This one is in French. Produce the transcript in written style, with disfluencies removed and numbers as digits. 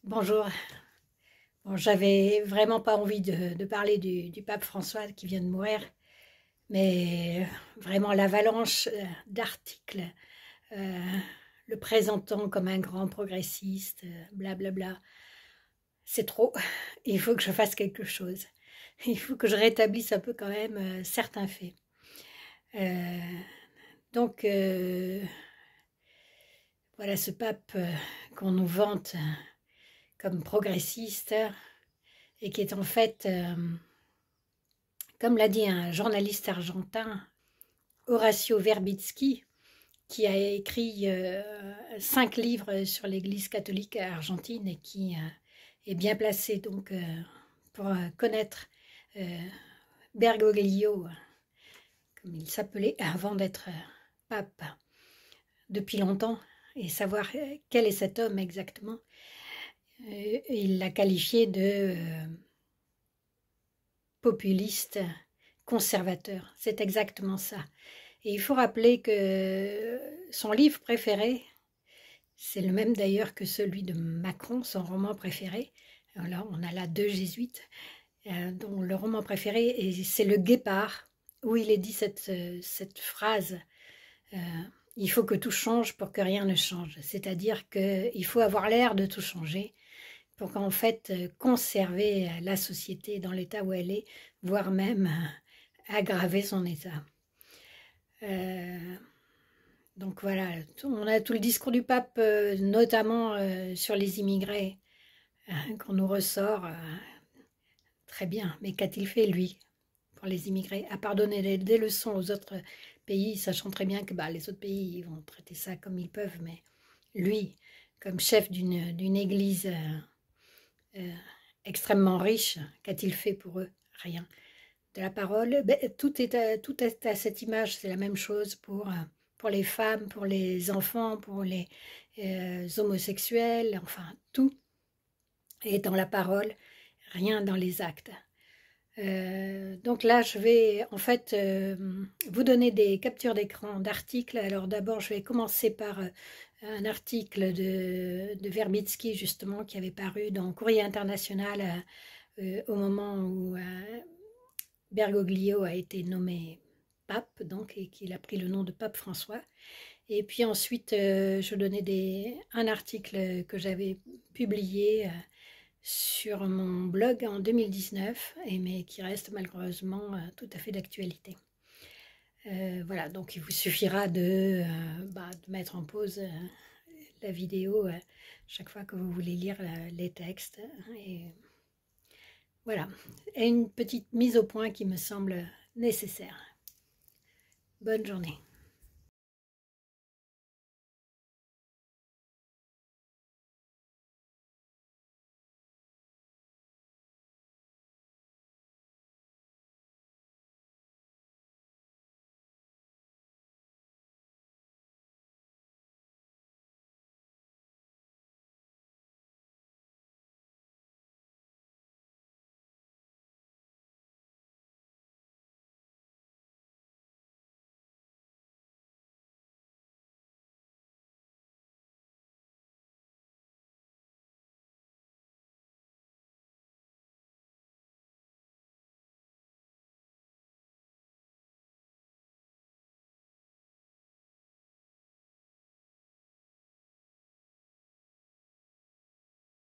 Bonjour. Bon, j'avais vraiment pas envie de parler du pape François qui vient de mourir, mais vraiment l'avalanche d'articles euh, le présentant comme un grand progressiste, blablabla, c'est trop. Il faut que je fasse quelque chose. Il faut que je rétablisse un peu quand même certains faits. Euh, donc, voilà ce pape qu'on nous vante comme progressiste et qui est en fait comme l'a dit un journaliste argentin, Horacio Verbitsky, qui a écrit 5 livres sur l'Église catholique argentine et qui est bien placé donc pour connaître euh, Bergoglio, comme il s'appelait avant d'être pape depuis longtemps, et savoir quel est cet homme exactement. Il l'a qualifié de populiste conservateur. C'est exactement ça. Et il faut rappeler que son livre préféré, c'est le même d'ailleurs que celui de Macron, son roman préféré. Alors là, on a là deux jésuites, dont le roman préféré, c'est Le Guépard, où il est dit cette phrase euh, il faut que tout change pour que rien ne change. C'est-à-dire qu'il faut avoir l'air de tout changer pour qu'en fait conserver la société dans l'état où elle est, voire même aggraver son état. Euh, Donc voilà, on a tout le discours du pape, notamment sur les immigrés, qu'on nous ressort très bien. Mais qu'a-t-il fait, lui, pour les immigrés? À part donner des leçons aux autres pays, sachant très bien que les autres pays ils vont traiter ça comme ils peuvent. Mais lui, comme chef d'une église euh, extrêmement riche, qu'a-t-il fait pour eux? Rien. De la parole, tout est à cette image, c'est la même chose pour les femmes, pour les enfants, pour les homosexuels, enfin tout est dans la parole, rien dans les actes. Donc là, je vais en fait vous donner des captures d'écran d'articles. Alors d'abord, je vais commencer par un article de Verbitsky, justement, qui avait paru dans Courrier International au moment où Bergoglio a été nommé pape, donc, et qu'il a pris le nom de pape François. Et puis ensuite, je donnais un article que j'avais publié sur mon blog en 2019, mais qui reste malheureusement tout à fait d'actualité. Voilà, donc il vous suffira de mettre en pause la vidéo chaque fois que vous voulez lire les textes. Et voilà, et une petite mise au point qui me semble nécessaire. Bonne journée.